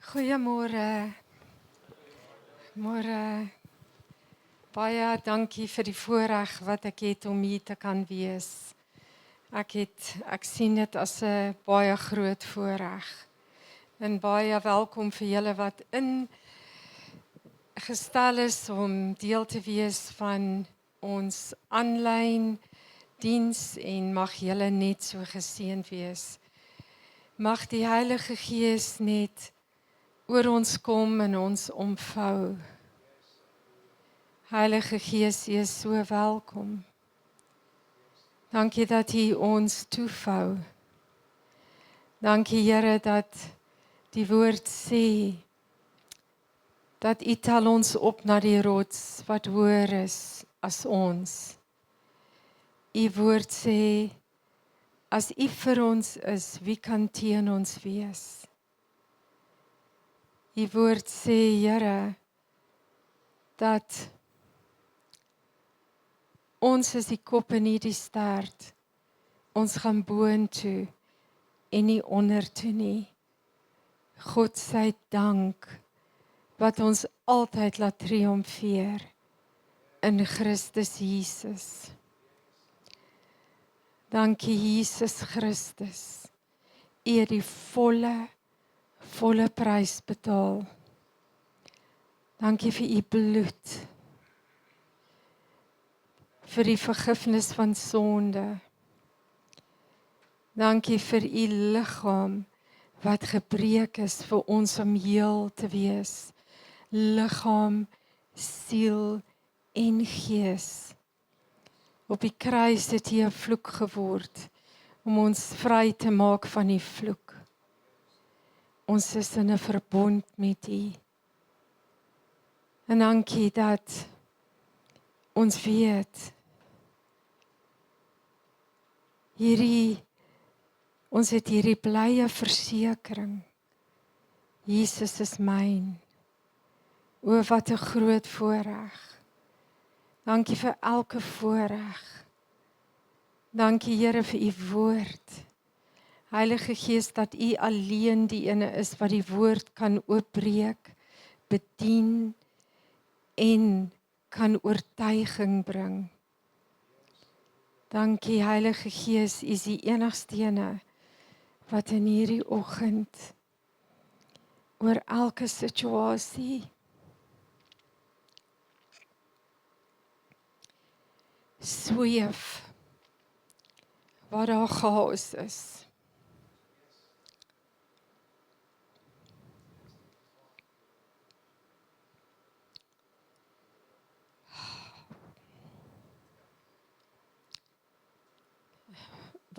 Goeiemôre. Môre. Baie dankie vir die voorreg wat ek het om hier te kan wees. Ek sien dit as 'n baie groot voorreg. En baie welkom vir julle wat ingestel is om deel te wees van ons aanlyn diens en mag julle net so geseënd wees. Mag die Heilige Gees net oor ons kom en ons omvou. Heilige Gees, U is so welkom. Dankie dat U ons toevou. Dankie Here dat die woord sê dat U tel ons op na die rots wat hoër is as ons. U woord sê, as U vir ons is, wie kan teen ons wees? U woord sê, Here, dat ons is die kop en nie die stert. Ons gaan boontoe en nie ondertoe nie. God sy dank wat ons altyd laat triomfeer in Christus Jesus. Dankie Jesus Christus. U het die volle prys betaal. Dankie vir U bloed. Vir die vergifnis van sonde. Dankie vir U liggaam wat gebreek is vir ons om heel te wees. Liggaam, siel en gees. Op die kruis het U 'n vloek geword om ons vry te maak van die vloek. Ons is in 'n verbond met U. En dankie dat ons weet ons het hierdie blye versekering. Jesus is myn. O, wat 'n groot voorreg. Dankie vir elke voorreg. Dankie Here vir U woord. Heilige Gees, dat U alleen die ene is wat die woord kan oopbreek, bedien en kan oortuiging bring. Dankie Heilige Gees, U is die enigste ene wat in hierdie oggend oor elke situasie sweef waar daar chaos is.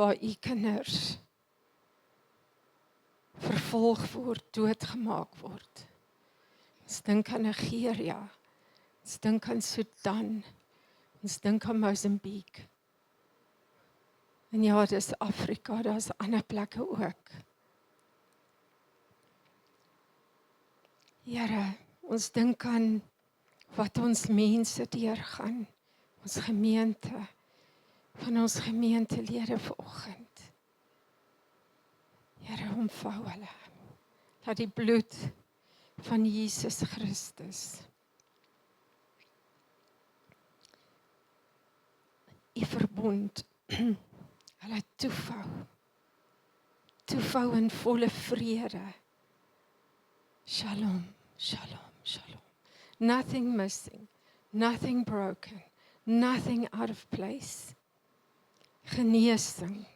Waar U kinders vervolg word, doodgemaak word. Ons dink aan Nigeria, ons dink aan Sudan, ons dink aan Mozambique. En ja, dis Afrika, daar's ander plekke ook. Here, ons dink aan wat ons mense deurgaan, ons gemeente, van ons gemeentelede vanoggend. Here, omvou hulle. Laat die bloed van Jesus Christus U verbond hulle toevou in volle vrede. Shalom, shalom, shalom. Nothing missing, nothing broken, nothing out of place. Genesing,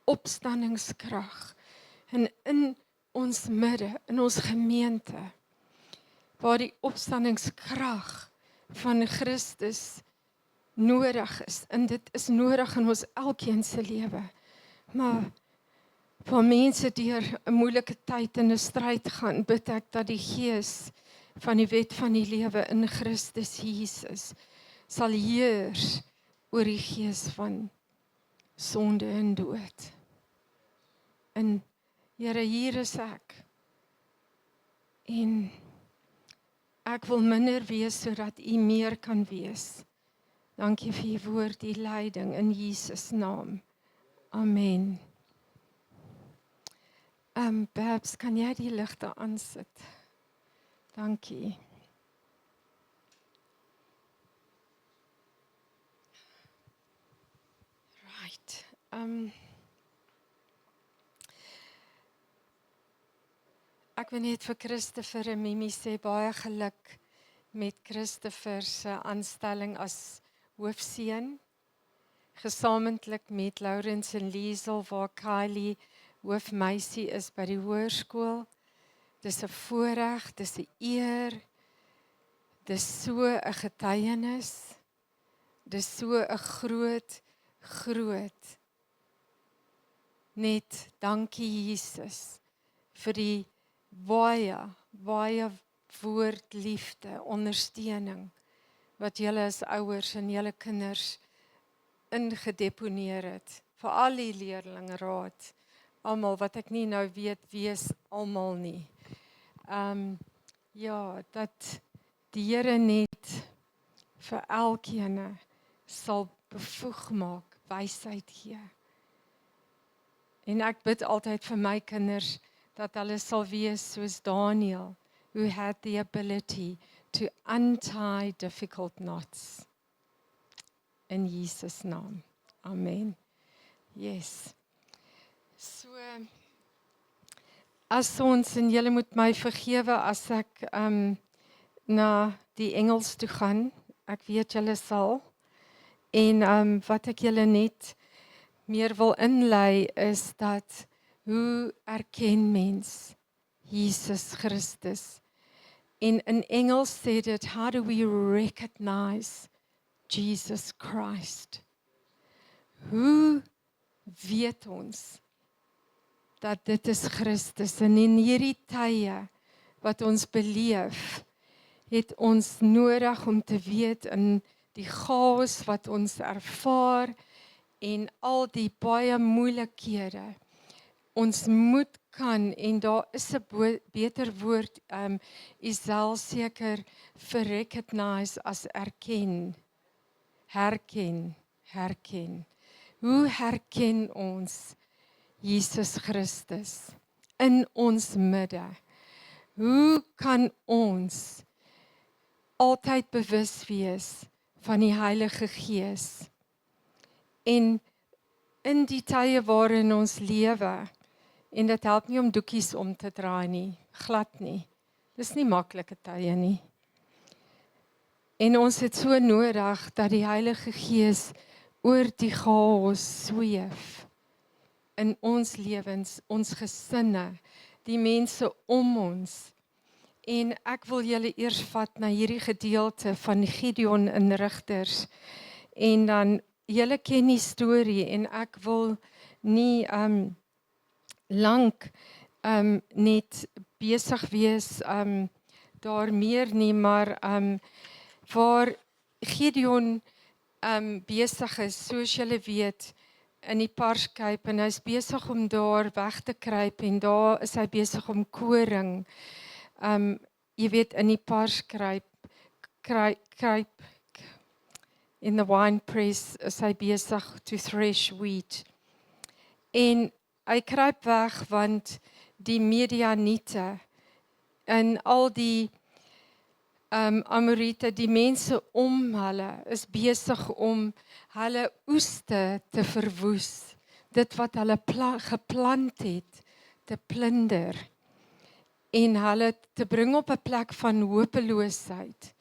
opstandingskrag. En in ons midde, in ons gemeente, waar die opstandingskrag van Christus nodig is, en dit is nodig in ons elkeen se lewe, maar waar mense deur 'n moeilike tyd en 'n stryd gaan, bid ek dat die Gees van die wet van die lewe in Christus Jesus sal heers oor die gees van sonde en dood. En Here, hier is ek. En ek wil minder wees sodat U meer kan wees. Dankie vir U woord, U leiding in Jesus naam. Amen. Babs, kan jy die ligte aansit? Dankie. Right. Ek wil net vir Christopher en Mimi sê baie geluk met Christopher se aanstelling as hoofseun, gesamentlik met Lawrence en Liesel waar Kylie hoofmeisie is by die hoërskool. Dis 'n voorreg, dis 'n eer. Dis so 'n getuienis. Dis so 'n groot net dankie Jesus vir die baie woord liefde, ondersteuning wat julle as ouers en julle kinders ingedeponeer het. Vir al die leerlingraad, almal wat ek nie nou weet wie is almal nie. Ja, dat die Here net vir elkeen sal bevoeg maak, wysheid gee. En ek bid altyd vir my kinders dat hulle sal wees soos Daniel, who had the ability to untie difficult knots. In Jesus naam. Amen. Yes. So as ons, en julle moet my vergewe as ek na die Engels toe gaan. Ek weet julle sal. En wat ek julle net meer wil inlei is dat hoe erken mens Jesus Christus? En in Engels sê dit, how do we recognize Jesus Christ? Hoe weet ons dat dit is Christus? En in hierdie tye wat ons beleef, het ons nodig om te weet in die chaos wat ons ervaar en al die baie moeilikhede. Ons moet kan, en daar is 'n beter woord, Isel seker vir recognize as erken. Herken. Hoe herken ons Jesus Christus in ons midde? Hoe kan ons altyd bewus wees van die Heilige Gees? En in die tye waarin ons lewe, en dit help nie om doekies om te draai nie, glad nie. Dis nie maklike tye nie. En ons het so nodig dat die Heilige Gees oor die chaos sweef in ons lewens, ons gesinne, die mense om ons. En ek wil julle eers vat na hierdie gedeelte van Gideon in Rigters. En dan, julle ken die storie en ek wil nie lank net besig wees daar meer nie, maar waar Gideon besig is, soos julle weet, in die Parskyp, en hy is besig om daar weg te kruip, en daar is hy besig om koring, jy weet, in die Parskruip, kruip, in the wine press, is hy besig to thresh wheat. En hy kruip weg, want die Midianiete, en al die Amorite, die mense om hulle, is besig om hulle oeste te verwoes. Dit wat hulle geplant het, te plunder. En hulle te bring op 'n plek van hopeloosheid.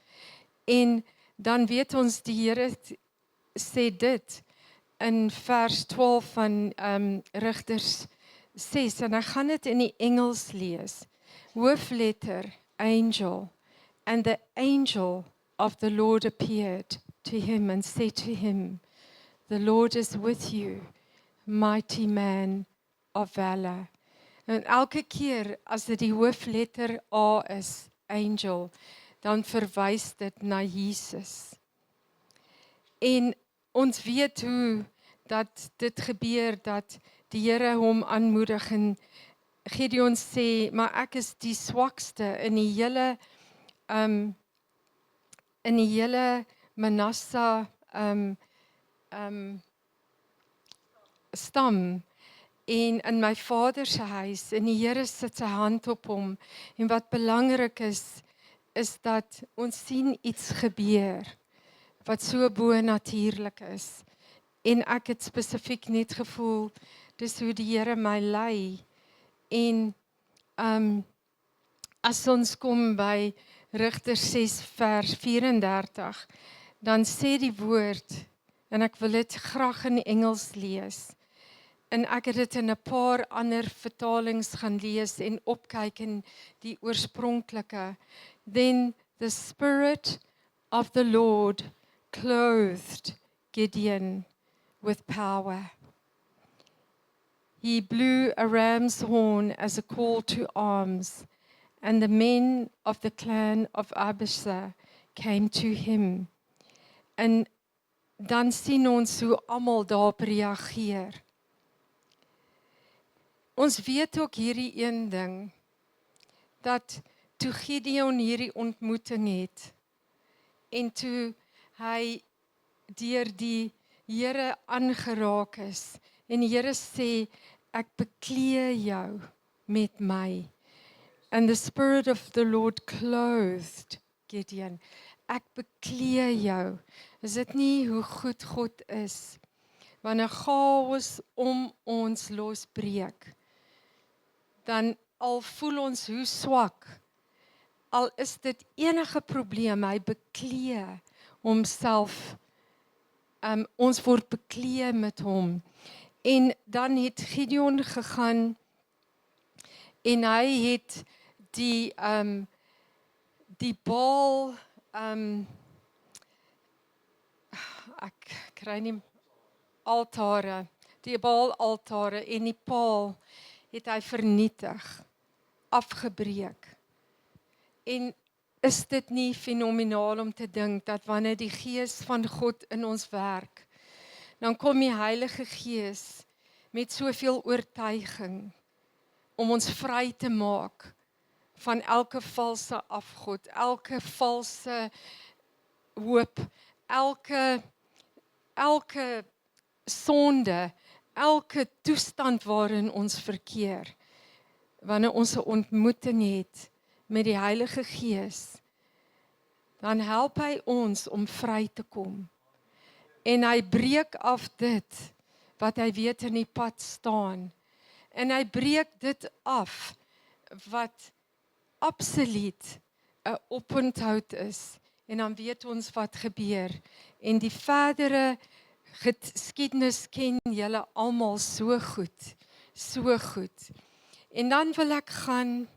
En dan weet ons, die Here sê dit in vers 12 van Rigters 6, en ek gaan dit in die Engels lees. Hoofletter, angel. And the angel of the Lord appeared to him and said to him, the Lord is with you, mighty man of valor. En elke keer as dit die hoofletter A is, angel, dan verwys dit na Jesus. En ons weet hoe dat dit gebeur, dat die Here hom aanmoedig, en Gideon sê, maar ek is die swakste in die hele Manasse stam, en in my Vader se huis en die Here sit sy hand op hom en wat belangrik is dat ons sien iets gebeur wat so bo-natuurlik is en ek het spesifiek net gevoel dis hoe die Here my lei en as ons kom by Rigters 6 vers 34 dan sê die woord en ek wil dit graag in Engels lees. En ek het dit in 'n paar ander vertalings gaan lees en opkyk in die oorspronklike. Then the Spirit of the Lord clothed Gideon with power. He blew a ram's horn as a call to arms, and the men of the clan of Abishai came to him. En dan sien ons hoe almal daarop reageer. Ons weet ook hierdie een ding, dat toe Gideon hierdie ontmoeting het, en toe hy deur die Here aangeraak is, en die Here sê, ek beklee jou met my. And the Spirit of the Lord clothed Gideon. Ek beklee jou. Is dit nie hoe goed God is? Wanneer chaos om ons losbreek, dan al voel ons hoe swak, al is dit enige probleem, hy beklee homself, ons word beklee met hom. En dan het Gideon gegaan, en hy het die Baal, ek kry nie altare, die Baal altare en die paal, het hy vernietig, afgebreek. En is dit nie fenomenaal om te dink, dat wanneer die Gees van God in ons werk, dan kom die Heilige Gees met soveel oortuiging, om ons vry te maak, van elke valse afgod, elke valse hoop, elke sonde, elke toestand waarin ons verkeer, wanneer ons 'n ontmoeting het met die Heilige Gees, dan help hy ons om vry te kom. En hy breek af dit, wat hy weet in die pad staan. En hy breek dit af, wat absoluut 'n oponthoud is. En dan weet ons wat gebeur. En die verdere geskiedenis ken julle almal so goed, so goed. En dan wil ek gaan,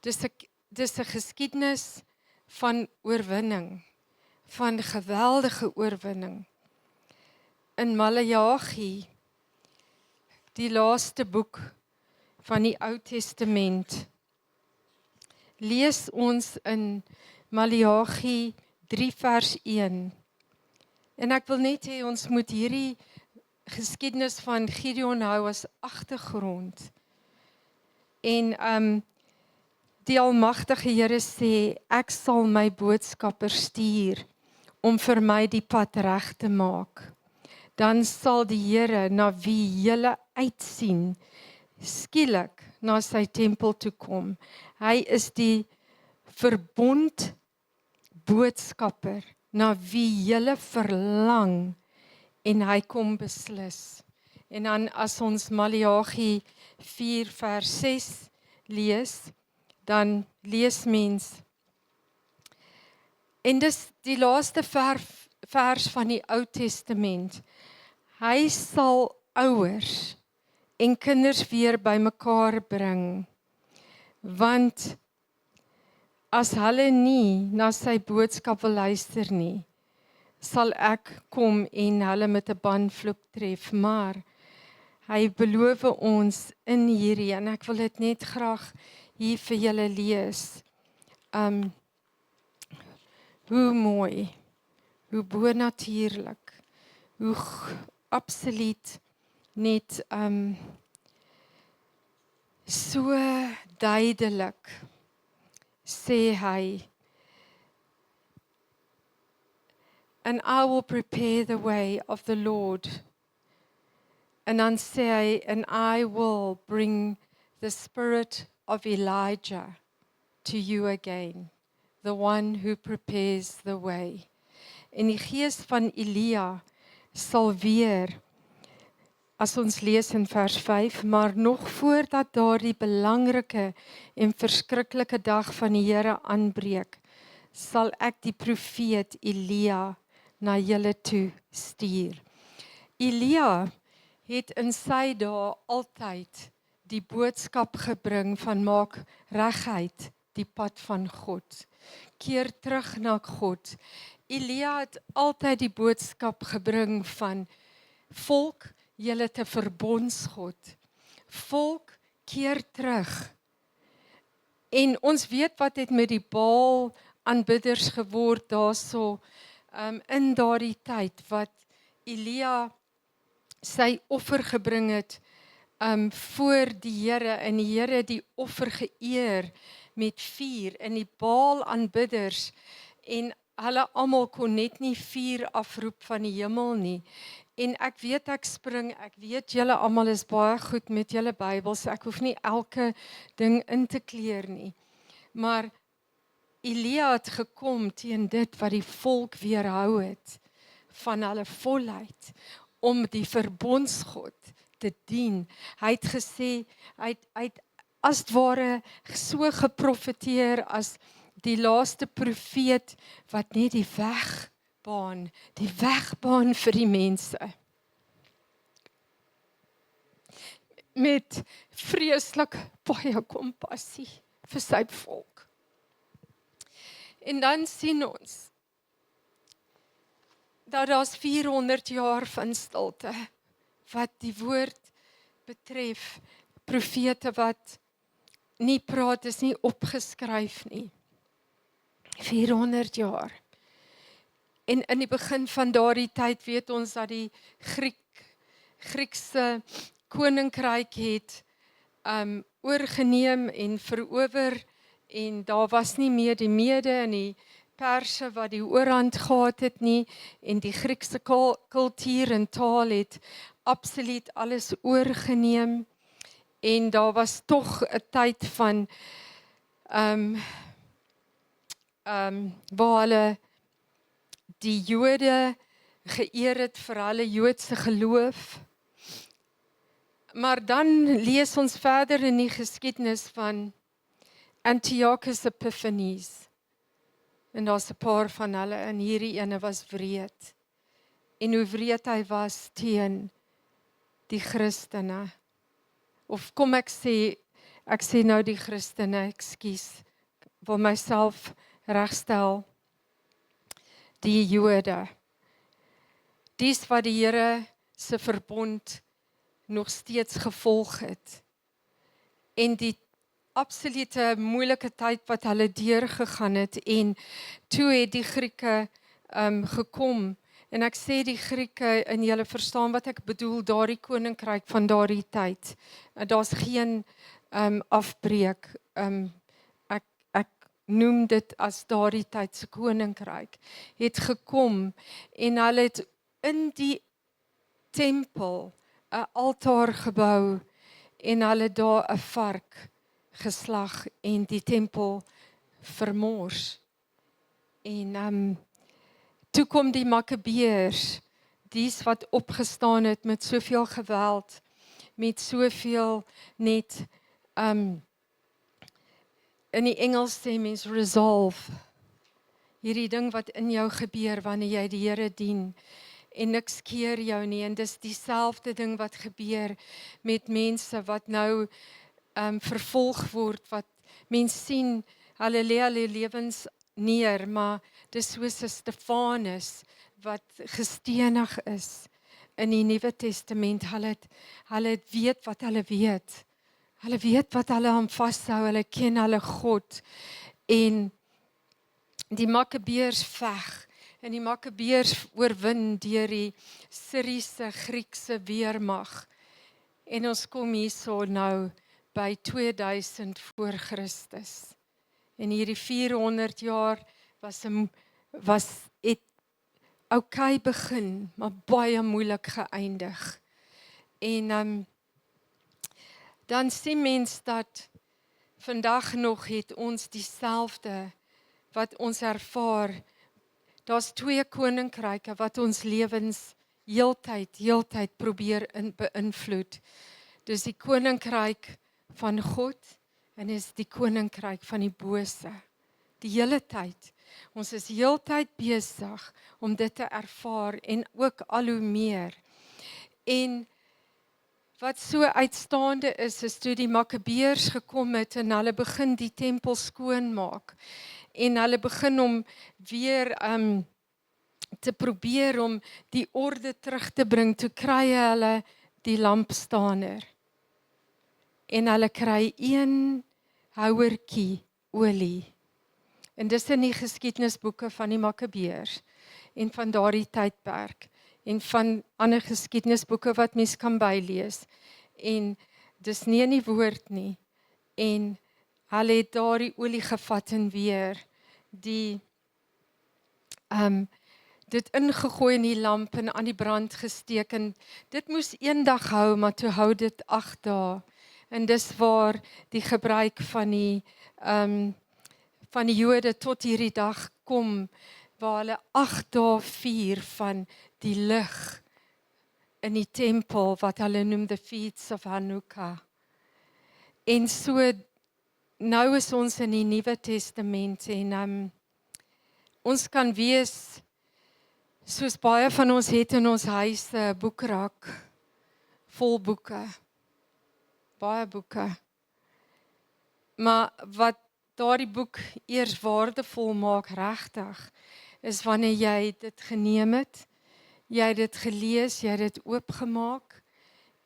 dis 'n geskiedenis van oorwinning, van geweldige oorwinning. In Maleagi, die laaste boek van die Ou Testament, lees ons in Maleagi 3 vers 1. En ek wil net hê ons moet hierdie geskiedenis van Gideon hou as agtergrond. En die Almagtige Here sê, ek sal my boodskapper stuur om vir my die pad reg te maak. Dan sal die Here na wie julle uitsien, skielik na sy tempel toe kom. Hy is die verbond boodskapper na wie julle verlang en hy kom beslis. En dan as ons Maleagi 4 vers 6 lees, dan lees mens, en dis die laaste vers van die Ou Testament, hy sal ouers en kinders weer bymekaar bring, want as hulle nie na sy boodskap wil luister nie, sal ek kom en hulle met 'n bandvloek tref, maar hy beloof ons in hierdie, en ek wil dit net graag hier vir julle lees, hoe mooi, hoe bonatuurlik, hoe absoluut net so duidelik sê hy, and I will prepare the way of the Lord En dan sê hy, and I will bring the spirit of Elijah to you again, the one who prepares the way. En die gees van Elia sal weer, as ons lees in vers 5, maar nog voordat daardie belangrike en verskriklike dag van die Here aanbreek, sal ek die profeet Elia na julle toe stuur. Elia het in sy dae altyd die boodskap gebring van maak reguit die pad van God. Keer terug na God. Elia het altyd die boodskap gebring van volk, julle te verbondsgod. Volk, keer terug. En ons weet wat het met die Baal aanbidders geword daarso in daardie tyd wat Elia sy offer gebring het voor die Here en die Here die offer geëer met vuur en die Baal aanbidders en hulle almal kon net nie vuur afroep van die hemel nie. En ek weet julle almal is baie goed met julle Bybels, ek hoef nie elke ding in te kleer nie. Maar Elia het gekom teen dit wat die volk weerhou het van hulle volheid om die verbondsgod te dien. Hy het gesê, hy het as het ware so geprofeteer as die laaste profeet wat net die wegbaan vir die mense. Met vreeslik baie kompassie vir sy volk. En dan sien ons dat daar's 400 jaar van stilte wat die woord betref, profete wat nie praat, is nie opgeskryf nie. 400 jaar. En in die begin van daardie tyd weet ons dat die Griekse koninkryk het oorgeneem en verower en daar was nie meer die Mede en die Perse wat die oorhand gehad het nie en die Griekse kultuur en taal het absoluut alles oorgeneem en daar was tog 'n tyd van waar hulle die Jode geëer het vir hulle Joodse geloof. Maar dan lees ons verder in die geskiedenis van Antiochus Epiphanes. En daar's 'n paar van hulle en hierdie ene was wreed. En hoe wreed hy was teen die Christene. Of kom ek sê nou die Christene, ekskuus, wil myself regstel. Die Jode. Dis wat die Here se verbond nog steeds gevolg het. En die absolute moeilike tyd wat hulle deurgegaan het en toe het die Grieke gekom en ek sê die Grieke en julle verstaan wat ek bedoel, daardie koninkryk van daardie tyd. Daar's geen afbreek. Ek noem dit as daardie tyd se koninkryk het gekom en hulle het in die tempel 'n altaar gebou en hulle daar 'n vark geslag en die tempel vermors. En toe kom die Makabeërs, dies wat opgestaan het met soveel geweld, met soveel net in die Engels sê mens resolve. Hierdie ding wat in jou gebeur wanneer jy die Here dien en niks keer jou nie en dis dieselfde ding wat gebeur met mense wat nou vervolg word, wat mens sien, hulle lê hulle lewens neer, maar dis soos 'n Stefanus wat gestenig is in die Nuwe Testament. Hulle weet wat hulle weet. Hulle weet wat hulle aan vashou, hulle ken hulle God. En die Makabeërs veg en die Makabeërs oorwin deur die Syriese Griekse weermag. En ons kom hierso nou by 2000 voor Christus. En hierdie 400 jaar het oukei begin, maar baie moeilik geëindig. En dan sien mens dat vandag nog het ons dieselfde wat ons ervaar. Daar's 2 koninkryke wat ons lewens heeltyd probeer beïnvloed. Dis die koninkryk van God en is die koninkryk van die bose. Die hele tyd. Ons is heeltyd besig om dit te ervaar en ook al hoe meer. En wat so uitstaande is toe die Makabeërs gekom het en hulle begin die tempel skoonmaak. En hulle begin om weer te probeer om die orde terug te bring. Toe kry hulle die lampstander. En hulle kry 1 houertjie olie. En dis in die geskiedenisboeke van die Makabeërs en van daardie tydperk en van ander geskiedenisboeke wat mens kan bylees. En dis nie in die woord nie. En hulle het daardie olie gevat en weer dit ingegooi in die lamp en aan die brand gesteek. En dit moes eendag hou, maar toe hou dit 8 dae. En dis waar die gebruik van die Jode tot hierdie dag kom, waar hulle 8 dae vier van die lig in die tempel, wat hulle noem the Feast of Hanukkah. En so, nou is ons in die Nuwe Testament en ons kan wees, soos baie van ons het in ons huis 'n boekrak, vol boeke, baie boeke. Maar wat daardie boek eers waardevol maak regtig, is wanneer jy dit geneem het, jy het dit gelees, jy het dit oopgemaak,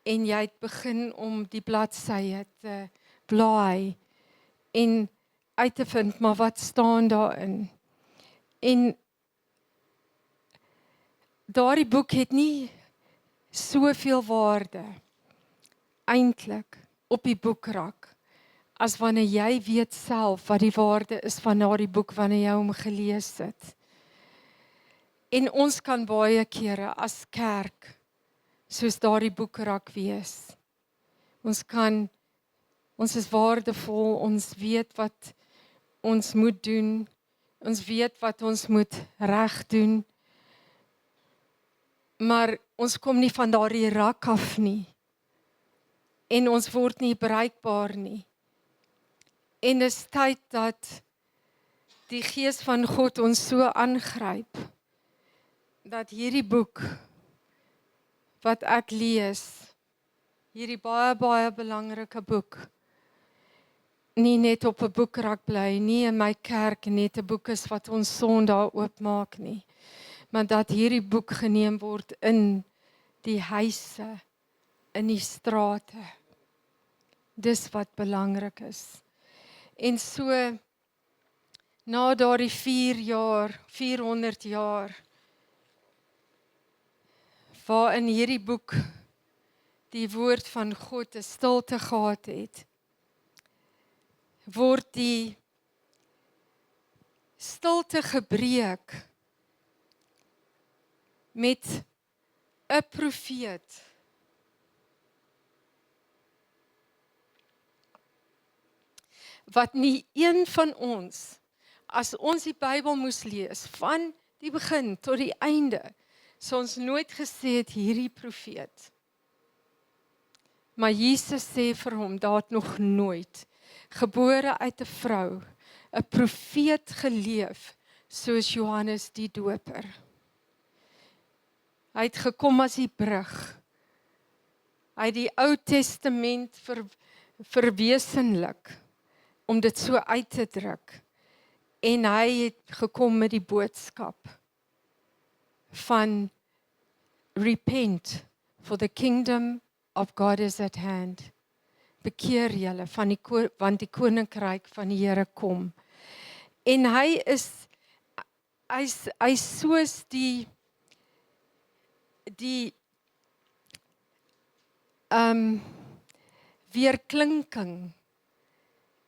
en jy het begin om die bladsye te blaai, en uit te vind, maar wat staan daarin? En daardie boek het nie soveel waarde, eintlik, op die boekrak, as wanneer jy weet self wat die waarde is van daardie boek wanneer jy hom gelees het. En ons kan baie kere as kerk soos daardie boekrak wees. Ons is waardevol, ons weet wat ons moet doen, ons weet wat ons moet reg doen, maar ons kom nie van daardie rak af nie. En ons word nie bereikbaar nie. En dis tyd dat die Gees van God ons so aangryp, dat hierdie boek, wat ek lees, hierdie baie belangrike boek, nie net op 'n boekrak bly, nie in my kerk net 'n boek is wat ons Sondag oopmaak nie, maar dat hierdie boek geneem word in die huise, in die strate. Dis wat belangrik is. En so, na daardie 400 jaar, waarin hierdie boek die woord van God 'n stilte gehad het, word die stilte gebreek met 'n profeet wat nie een van ons, as ons die Bybel moes lees, van die begin tot die einde, sou ons nooit gesê het hierdie profeet. Maar Jesus sê vir hom, daar het nog nooit, gebore uit 'n vrou, 'n profeet geleef, soos Johannes die Doper. Hy het gekom as die brug. Hy het die Ou Testament verwesenlik, om dit so uit te druk. En hy het gekom met die boodskap van repent, for the kingdom of God is at hand. Bekeer julle, want die koninkryk van die Here kom. En hy is soos die weerklinking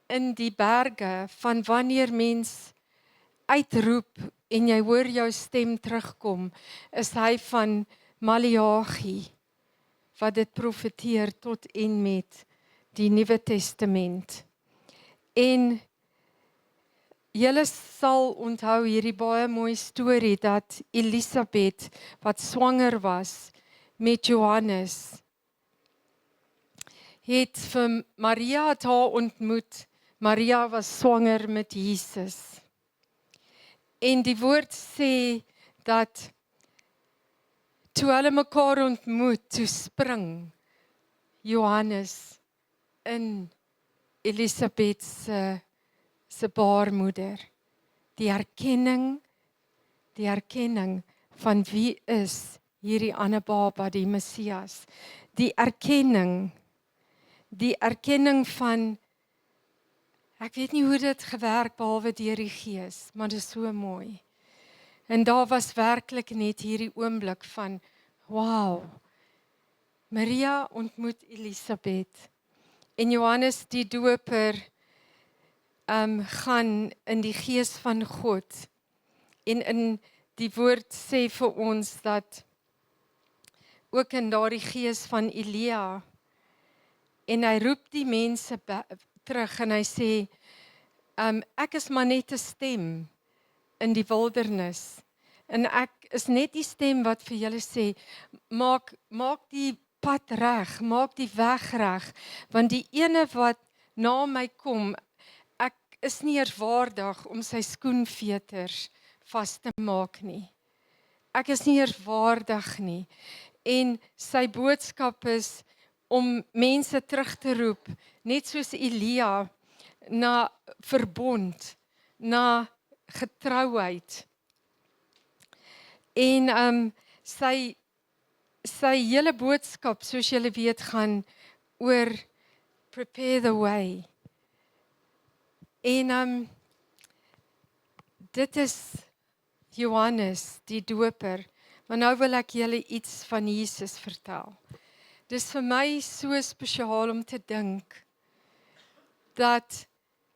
in die berge van wanneer mens uitroep en jy hoor jou stem terugkom, is hy van Maleagi, wat dit profeteer tot en met die Nuwe Testament. En julle sal onthou hierdie baie mooi storie dat Elisabeth wat swanger was met Johannes het vir Maria haar ontmoet. Maria was swanger met Jesus. En die woord sê dat toe hulle mekaar ontmoet, toe spring Johannes in Elisabeth se baarmoeder. Die erkenning van wie is hierdie ander baba, die Messias. Die erkenning van, ek weet nie hoe dit gewerk behalwe deur die Gees, maar dit is so mooi. En daar was werklik net hierdie oomblik van, wow, Maria ontmoet Elisabeth. En Johannes die Doper gaan in die Gees van God. En in die woord sê vir ons dat ook in daardie Gees van Elia, en hy roep die mense terug en hy sê, ek is maar net 'n stem in die wildernis. En ek is net die stem wat vir julle sê, maak die pad reg, maak die weg reg, want die ene wat na my kom, ek is nie eers waardig om sy skoenveters vas te maak nie. Ek is nie eers waardig nie. En sy boodskap is om mense terug te roep, net soos Elia, na verbond, na getrouheid. En sy hele boodskap, soos julle weet, gaan oor prepare the way. En dit is Johannes die Doper, maar nou wil ek julle iets van Jesus vertel. Dis vir my so spesiaal om te dink dat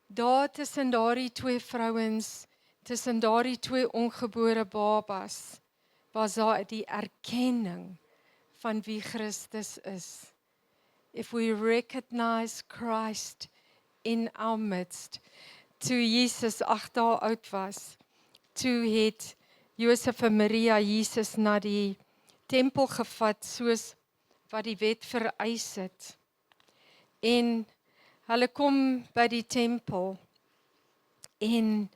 daar tussen daardie twee vrouens, tussen daardie twee ongebore babas, was daar die erkenning van wie Christus is. If we recognize Christ in our midst. Toe Jesus 8 dae oud was, toe het Josef en Maria Jesus na die tempel gevat, soos wat die wet vereis het. En hulle kom by die tempel en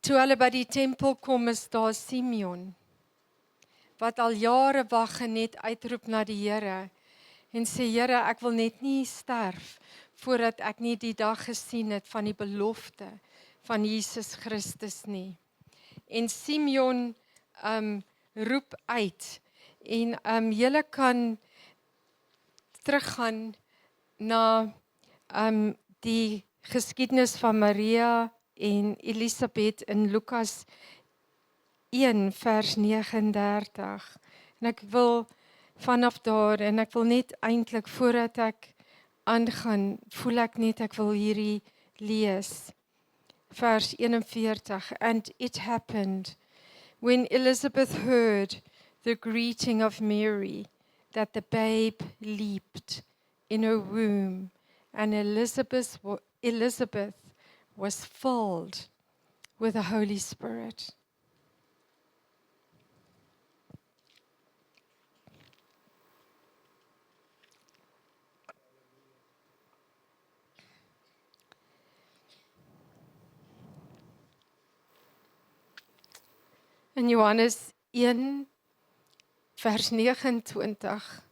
toe hulle by die tempel kom, is daar Simeon wat al jare wag en net uitroep na die Here en sê, Here, ek wil net nie sterf voordat ek nie die dag gesien het van die belofte van Jesus Christus nie. En Simeon roep uit en julle kan teruggaan na die geskiedenis van Maria en Elisabeth in Lukas 1 vers 39. En ek wil vanaf daar, en ek wil net eintlik voordat ek aangaan, voel ek net ek wil hierdie lees. Vers 41. And it happened when Elizabeth heard the greeting of Mary, that the babe leaped in her womb, and Elizabeth was filled with the Holy Spirit. In Johannes 1 vers 29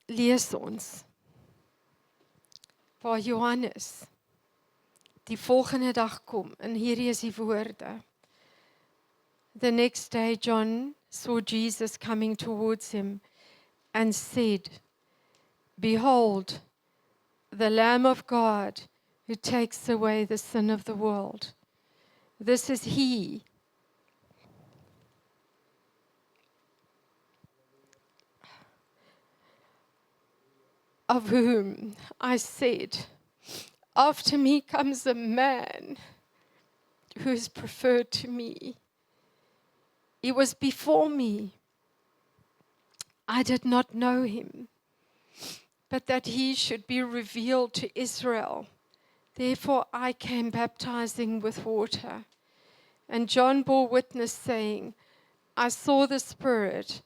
lees ons waar Johannes die volgende dag kom, en hierdie is die woorde. The next day John saw Jesus coming towards him and said, Behold, the Lamb of God who takes away the sin of the world. This is he of whom I said, After me comes a man who is preferred to me. He was before me. I did not know him, but that he should be revealed to Israel. Therefore I came baptizing with water. And John bore witness, saying, I saw the Spirit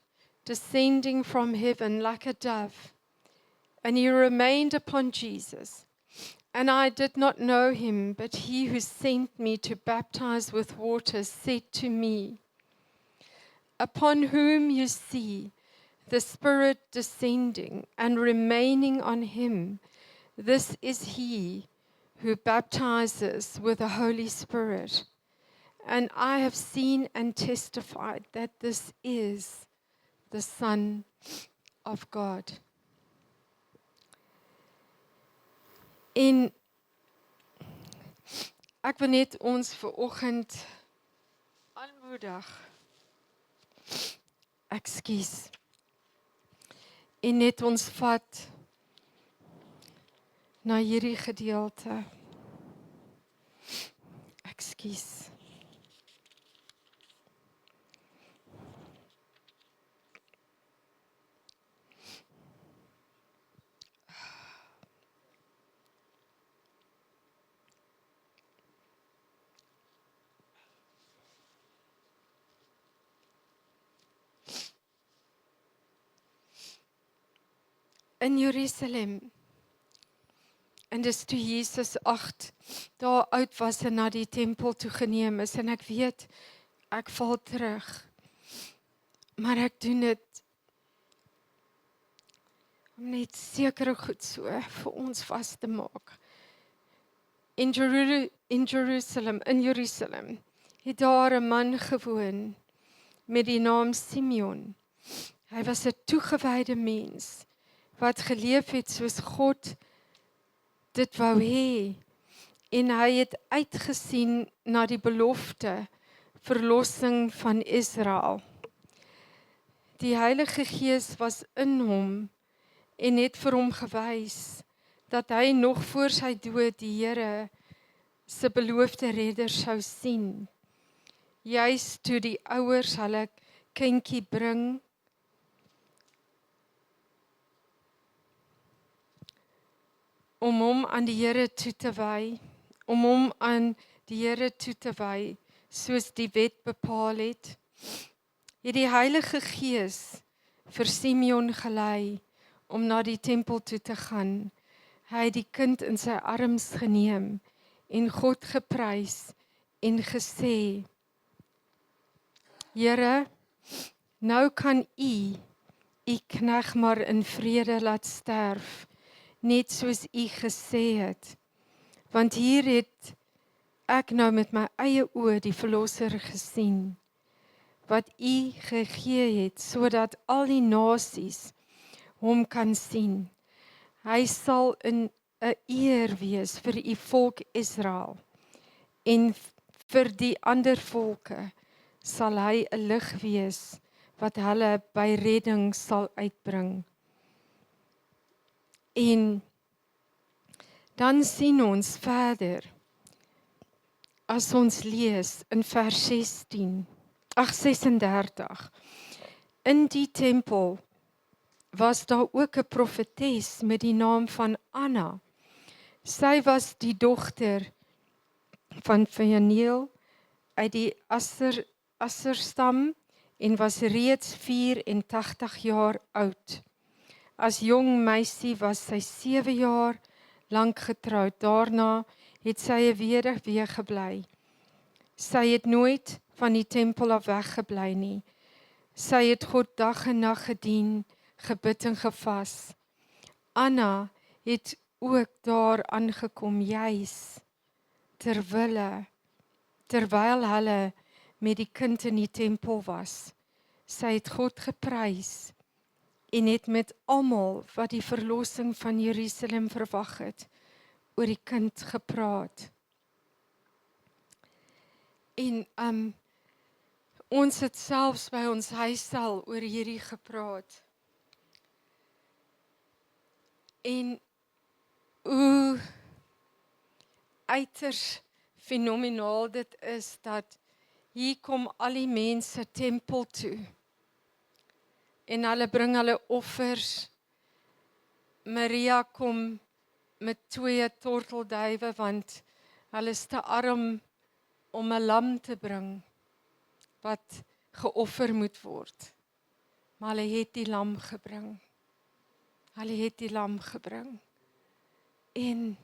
descending from heaven like a dove, and he remained upon Jesus. And I did not know him, but he who sent me to baptize with water said to me, upon whom you see the Spirit descending and remaining on him, this is he who baptizes with the Holy Spirit. And I have seen and testified that this is the Son of God. En ek wil net ons vanoggend aanmoedig. Ekskuus. En net ons vat na hierdie gedeelte. Ekskuus. In Jerusalem. En dis toe Jesus 8 dae oud was en na die tempel toe geneem is. En ek weet, ek val terug. Maar ek doen dit om net sekere goed so vir ons vas te maak. In Jerusalem, het daar 'n man gewoon met die naam Simeon. Hy was 'n toegewyde mens wat geleef het soos God dit wou hê. En hy het uitgesien na die belofte verlossing van Israel. Die Heilige Gees was in hom en het vir hom gewys dat hy nog voor sy dood die Here se beloofde redder sou sien. Juist toe die ouers hulle kindjie bring, om hom aan die Here toe te wy, soos die wet bepaal het, het die Heilige Gees vir Simeon gelei om na die tempel toe te gaan. Hy het die kind in sy arms geneem en God geprys en gesê, Here, nou kan u knegt maar in vrede laat sterf, net soos u gesê het. Want hier het ek nou met my eie oë die Verlosser gesien, wat u gegee het, sodat al die nasies hom kan sien. Hy sal 'n eer wees vir u volk Israel, en vir die ander volke sal hy 'n lig wees, wat hulle by redding sal uitbring. En dan sien ons verder, as ons lees in vers 36, in die tempel was daar ook 'n profetes met die naam van Anna. Sy was die dogter van Phanuel uit die Aserstam en was reeds 84 jaar oud. As jong meisie was sy 7 jaar lank getroud. Daarna het sy 'n weduwee gebly. Sy het nooit van die tempel af weggebly nie. Sy het God dag en nag gedien, gebid en gevas. Anna het ook daar aangekom, juis terwyl hulle met die kind in die tempel was. Sy het God geprys en het met almal wat die verlossing van Jerusalem verwag het, oor die kind gepraat. En ons het selfs by ons huissel oor hierdie gepraat. En hoe uiters fenomenaal dit is dat hier kom al die mense tempel toe en hulle bring hulle offers. Maria kom met 2 tortelduwe want hulle is te arm om 'n lam te bring wat geoffer moet word. Maar hulle het die lam gebring. Hulle het die lam gebring. En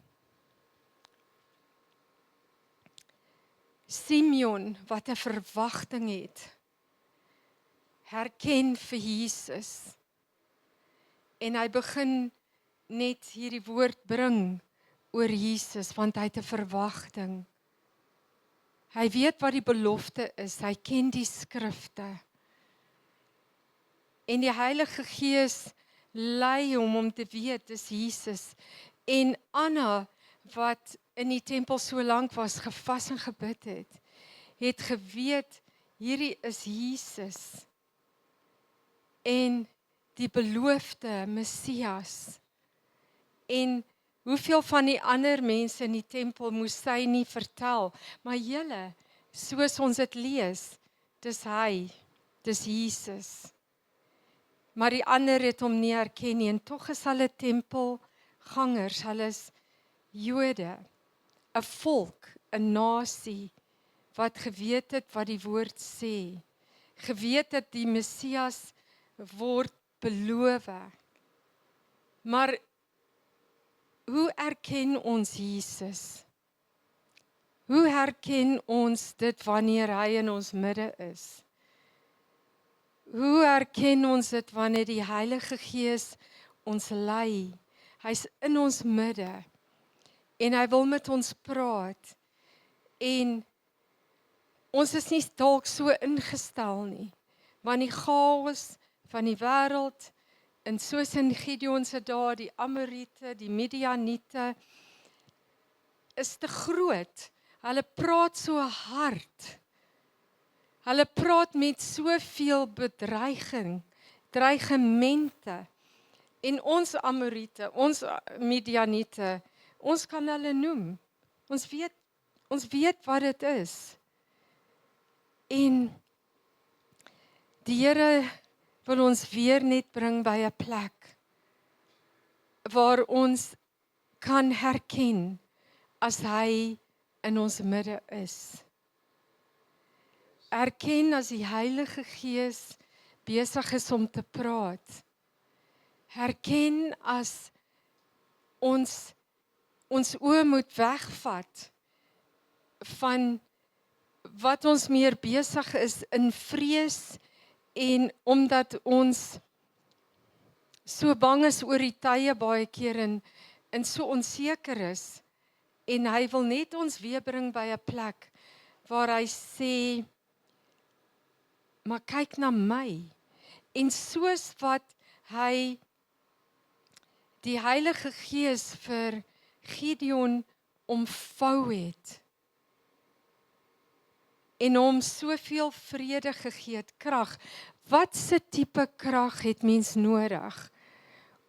Simeon wat 'n verwagting het, herken vir Jesus. En hy begin net hierdie woord bring oor Jesus, want hy het 'n verwagting. Hy weet wat die belofte is, hy ken die skrifte. En die Heilige Gees lei hom om te weet, dis Jesus. En Anna, wat in die tempel so lank was, gevas en gebid het geweet, hierdie is Jesus. En die beloofde Messias. En hoeveel van die ander mense in die tempel moes hy nie vertel, maar julle, soos ons dit lees, dis hy, dis Jesus. Maar die ander het hom nie herken nie, en tog is hulle tempelgangers, hulle is Jode, 'n volk, 'n nasie, wat geweet het wat die woord sê, geweet het die Messias word beloof. Maar hoe erken ons Jesus? Hoe herken ons dit wanneer hy in ons midde is? Hoe herken ons dit wanneer die Heilige Gees ons lei? Hy's in ons midde en hy wil met ons praat. En ons is nie dalk so ingestel nie, want die chaos van die wêreld, en soos in Gideon se dae, die Amorite, die Midianiete, is te groot. Hulle praat so hard. Hulle praat met soveel dreigemente. En ons Amorite, ons Midianiete, ons kan hulle noem. Ons weet wat dit is. En die Here wil ons weer net bring by 'n plek waar ons kan herken as hy in ons midde is. Erken as die Heilige Gees besig is om te praat. Herken as ons oë moet wegvat van wat ons meer besig is in vrees, en omdat ons so bang is oor die tye baie keer en so onseker is, en hy wil net ons weer bring by 'n plek waar hy sê, maar kyk na my. En soos wat hy die Heilige Gees vir Gideon omvou het, en hom soveel vrede gegee het, krag. Wat se tipe krag het mens nodig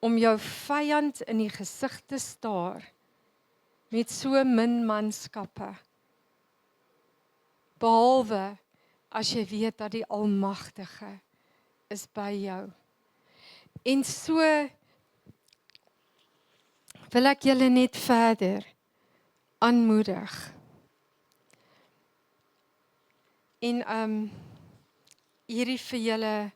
om jou vyand in die gesig te staar met so min manskappe? Behalwe as jy weet dat die Almagtige is by jou. En so wil ek julle net verder aanmoedig. En hierdie vir julle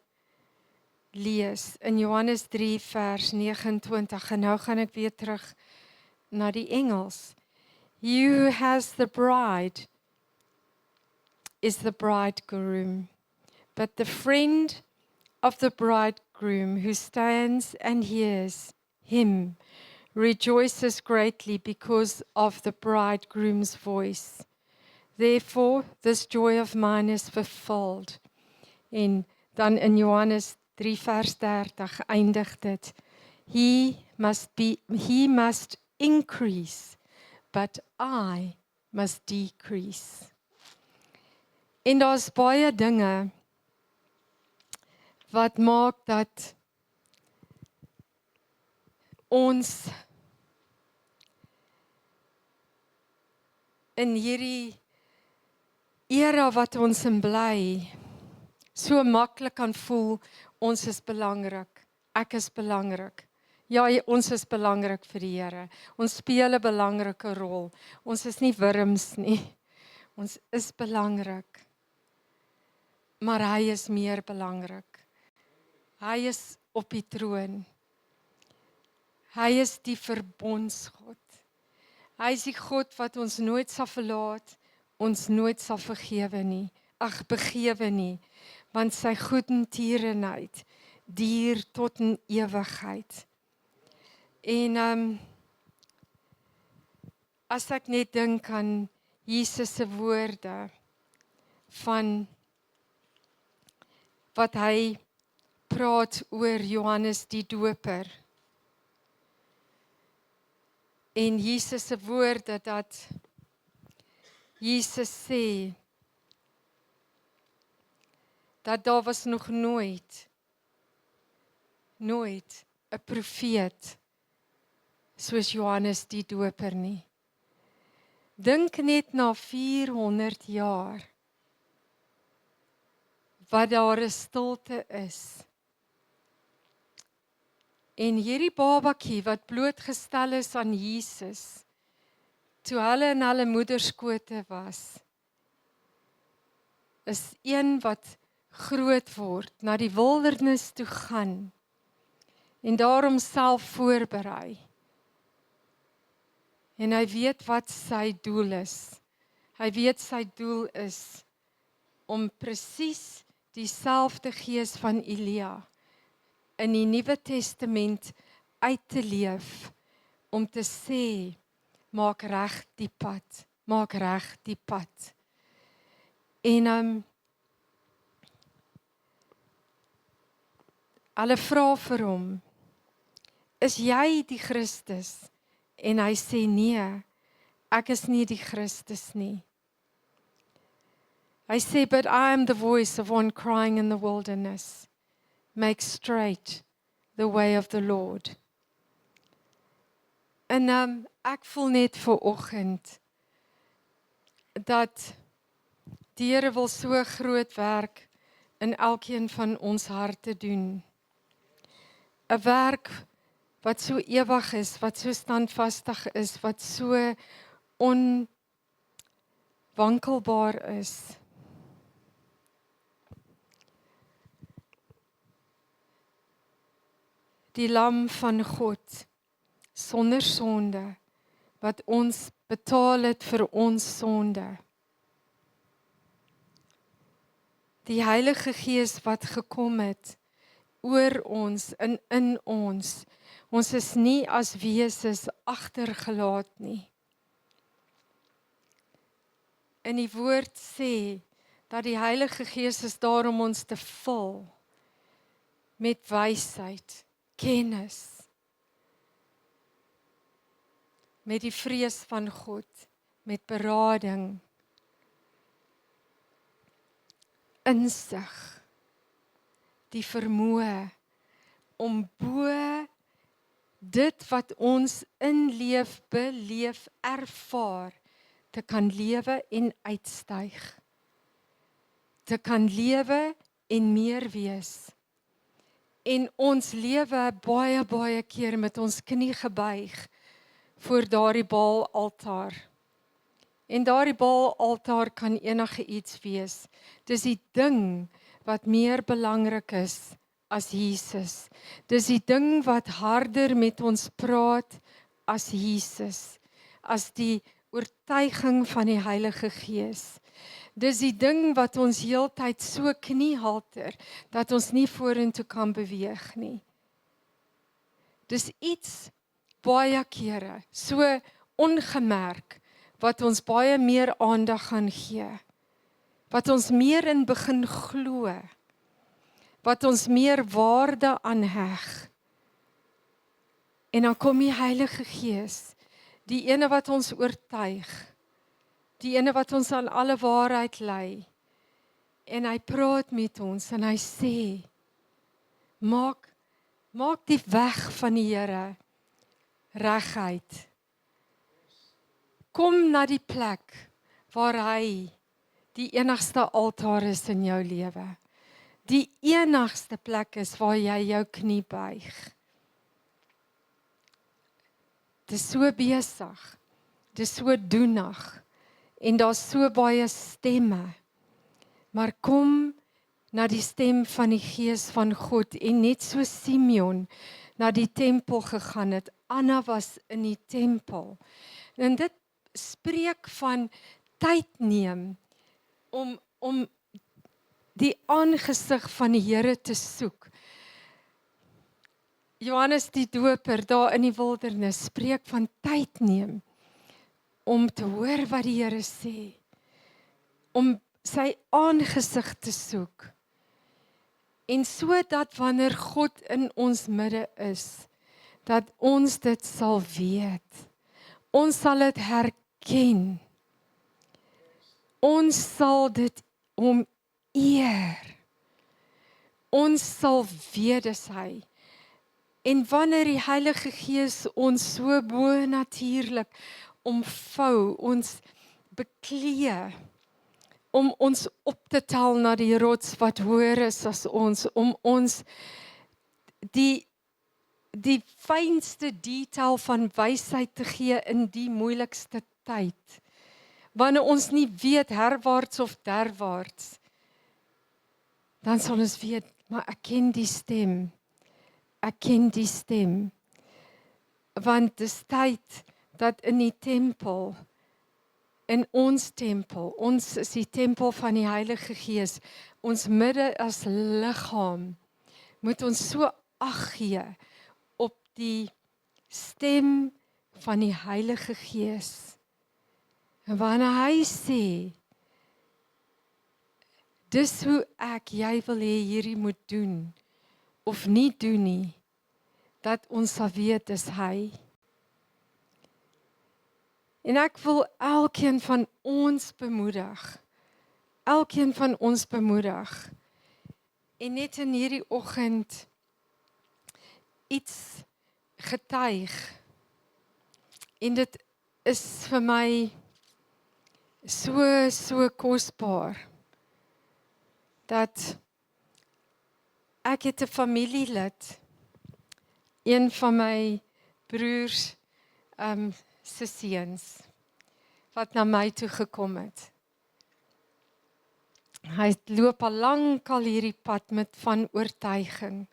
lees in Johannes 3 vers 29, en nou gaan ek weer terug na die Engels. He who has the bride is the bridegroom, but the friend of the bridegroom who stands and hears him rejoices greatly because of the bridegroom's voice. Therefore, this joy of mine is fulfilled. En dan in Johannes 3 vers 30 eindig dit. He must increase, but I must decrease. En daar's baie dinge wat maak dat ons in hierdie era wat ons in bly, so maklik kan voel, ons is belangrik, ek is belangrik. Ja, ons is belangrik vir die Here. Ons speel 'n belangrike rol. Ons is nie wurms nie. Ons is belangrik. Maar hy is meer belangrik. Hy is op die troon. Hy is die verbondsgod. Hy is die God wat ons nooit sal verlaat, ons nooit sal begewe nie, want sy goedertierenheid duur tot in ewigheid. En as ek net dink aan Jesus se woorde van wat hy praat oor Johannes die Doper. En Jesus se woorde dat Jesus sê dat daar was nog nooit 'n profeet soos Johannes die Doper nie. Dink net na 400 jaar wat daar 'n stilte is. En hierdie babatjie wat blootgestel is aan Jesus, toe hulle in hulle moederskote was, is een wat groot word, na die wildernis toe gaan, en daarom self voorberei. En hy weet wat sy doel is. Hy weet sy doel is om presies dieselfde gees van Elia in die Nuwe Testament uit te leef, om te sê, maak reg die pad, maak reg die pad. En hulle vra vir hom, is jy die Christus? En hy sê nee, ek is nie die Christus nie. Hy sê, but I am the voice of one crying in the wilderness. Make straight the way of the Lord. En ek voel net vanoggend dat die Here wil so groot werk in elkeen van ons harte doen. 'n Werk wat so ewig is, wat so standvastig is, wat so onwankelbaar is. Die lam van God, sonder sonde, wat ons betaal het vir ons sonde. Die Heilige Gees wat gekom het oor ons en in ons. Ons is nie as wesens agtergelaat nie. En die woord sê dat die Heilige Gees is daar om ons te vul met wysheid, kennis, met die vrees van God, met berading, insig, die vermoë om bo dit wat ons inleef, beleef, ervaar, te kan lewe en uitstyg. Te kan lewe en meer wees. En ons lewe baie keer met ons knie gebuig voor daardie Baalaltaar. En daardie Baalaltaar kan enige iets wees. Dis die ding wat meer belangrik is as Jesus. Dis die ding wat harder met ons praat as Jesus. As die oortuiging van die Heilige Gees. Dis die ding wat ons heeltyd so kniehalter, dat ons nie vorentoe kan beweeg nie. Dis iets baie kere, so ongemerk, wat ons baie meer aandag gaan gee. Wat ons meer in begin glo. Wat ons meer waarde aanheg. En dan kom die Heilige Gees, die ene wat ons oortuig, die ene wat ons aan alle waarheid lei, en hy praat met ons, en hy sê, maak die weg van die Here reguit. Kom na die plek waar hy die enigste altaar is in jou lewe. Die enigste plek is waar jy jou knie buig. Dit is so besig, dit is so doenig, en daar's so baie stemme. Maar kom na die stem van die Gees van God, en net so Simeon na die tempel gegaan het, Anna was in die tempel. En dit spreek van tyd neem, om die aangesig van die Here te soek. Johannes die Doper daar in die wildernis spreek van tyd neem, om te hoor wat die Here sê, om sy aangesig te soek, en sodat wanneer God in ons midde is, dat ons dit sal weet, ons sal dit herken, ons sal dit om eer, ons sal weet dis hy. En wanneer die Heilige Gees ons so bonatuurlik omvou, ons beklee, om ons op te tel na die rots wat hoër is as ons, om ons die fynste detail van wysheid te gee in die moeilikste tyd. Wanneer ons nie weet herwaarts of derwaarts, dan sal ons weet, maar ek ken die stem. Ek ken die stem, want dis tyd dat in die tempel, in ons tempel, ons is die tempel van die Heilige Gees, ons midde as liggaam, moet ons so ag gee op die stem van die Heilige Gees. En wanneer hy sê, dis hoe jy wil hê hierdie moet doen, of nie doen nie, dat ons sal weet is hy. En ek wil elkeen van ons bemoedig, en net in hierdie oggend iets getuig, en dit is vir my so kosbaar, dat ek het 'n familielid, een van my broers se seuns, wat na my toe gekom het. Hy loop al lank al hierdie pad met van oortuiging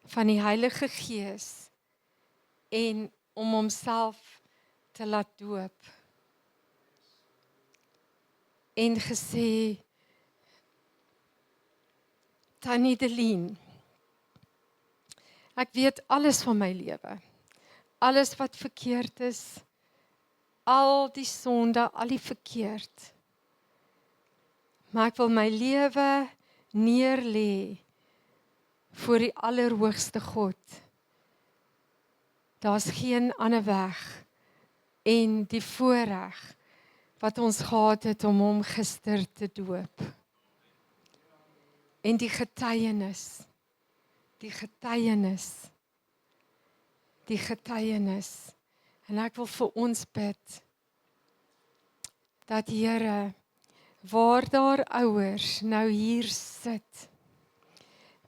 van die Heilige Gees, en om homself te laat doop. En gesê, Tannie Deline, ek weet alles van my lewe, alles wat verkeerd is, al die sonde, al die verkeerd. Maar ek wil my lewe neerlê voor die Allerhoogste God. Daar's geen ander weg, en die voorreg wat ons gehad het om hom gister te doop. En die getuienis, en ek wil vir ons bid, dat Here, waar daar ouers nou hier sit,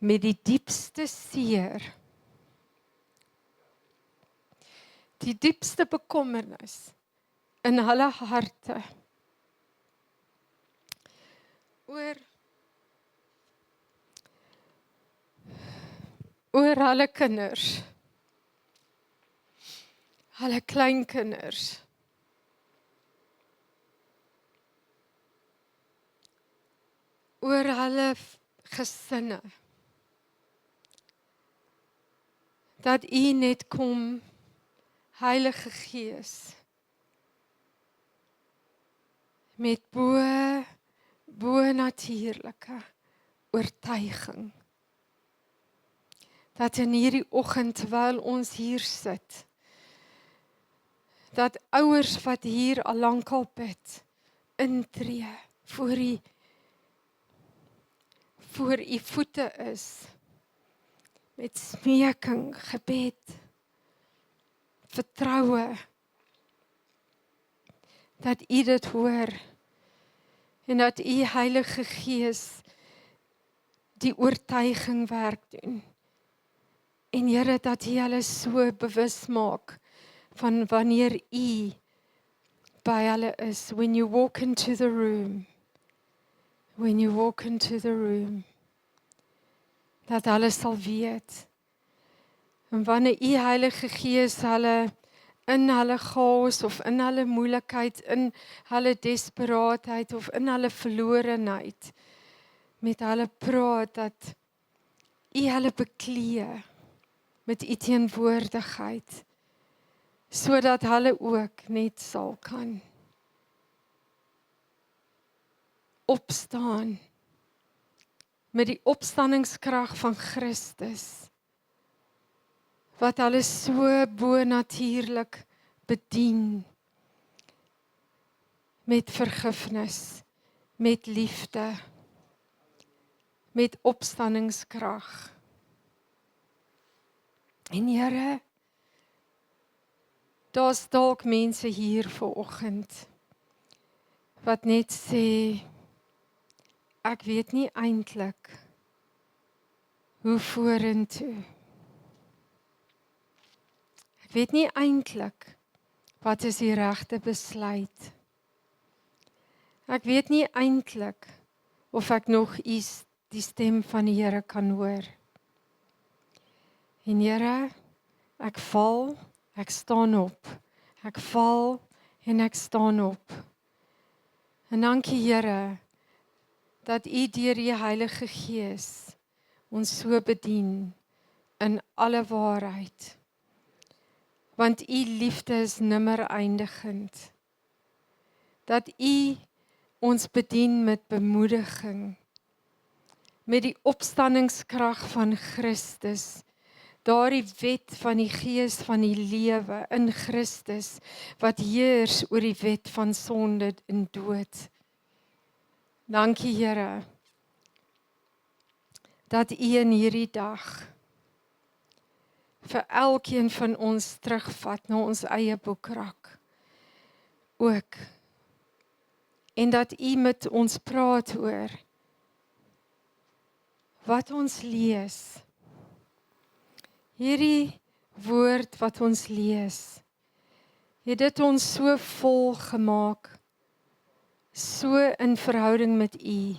met die diepste seer, die diepste bekommernis in hulle harte, oor hulle kinders, hulle kleinkinders, oor hulle gesinne, dat U net kom, Heilige Gees, met bonatuurlike oortuiging, dat in hierdie oggend, terwyl ons hier sit, dat ouers wat hier al lankal bid, intree, voor U voete is, met smeking, gebed, vertroue dat U dit hoor en dat U Heilige Gees die oortuiging werk doen. En Here, dat U hulle so bewus maak van wanneer U by hulle is. When you walk into the room, dat hulle sal weet. En wanneer U Heilige Gees hulle in hulle chaos of in hulle moeilikheid, in hulle desperaatheid of in hulle verlorenheid met hulle praat, dat U hulle beklee met U teenwoordigheid, sodat hulle ook net sal kan opstaan met die opstanningskrag van Christus, wat hulle so bonatuurlik bedien, met vergifnis, met liefde, met opstanningskrag. En Here, daar's dalk mense hier vanoggend wat net sê, ek weet nie eintlik hoe vorentoe. Ek weet nie eintlik wat is die regte besluit. Ek weet nie eintlik of ek nog die stem van die Here kan hoor. En Here, ek val, ek staan op. Ek val en ek staan op. En dankie Here, dat U deur die Heilige Gees ons so bedien in alle waarheid. Want U liefde is nimmer eindigend. Dat U ons bedien met bemoediging, met die opstanningskrag van Christus, daardie wet van die Gees van die lewe in Christus, wat heers oor die wet van sonde en dood. Dankie Here, dat U in hierdie dag vir elkeen van ons terugvat na ons eie boekrak ook. En dat U met ons praat oor wat ons lees. Hierdie woord wat ons lees, het dit ons so vol gemaak, so in verhouding met U,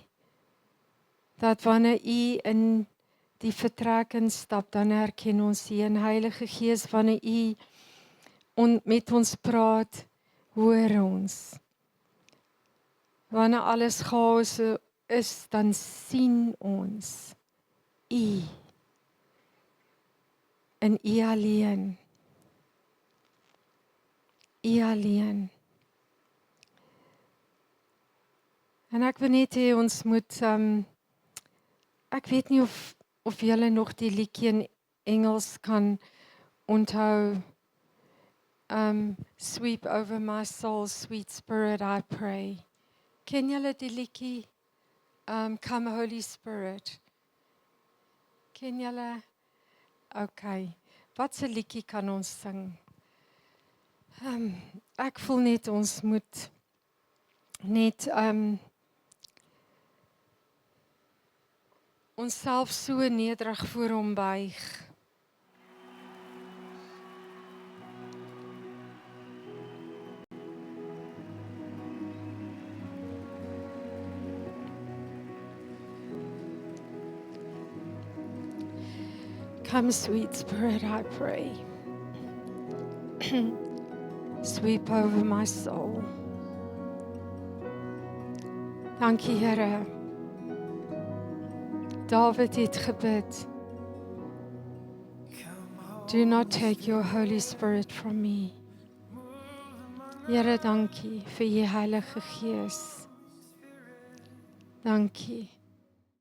dat wanneer U in die vertrek instap, dan herken ons U. En Heilige Gees, wanneer U met ons praat, hoor ons. Wanneer alles chaos is, dan sien ons U. In U alleen. U alleen. En ek wil net hê ons moet, ek weet nie of julle nog die liedjie in Engels kan onthou. Sweep over my soul, sweet spirit, I pray. Ken julle die liedjie? Come Holy Spirit. Ken julle? Okay. Wat 'n liedjie kan ons sing? Ek voel net ons moet net onsself so nederig voor hom buig. Come, sweet Spirit, I pray. Sweep over my soul. Dankie, Here. David het gebid. Do not take your Holy Spirit from me. Here, dankie vir U Heilige Gees. Dankie.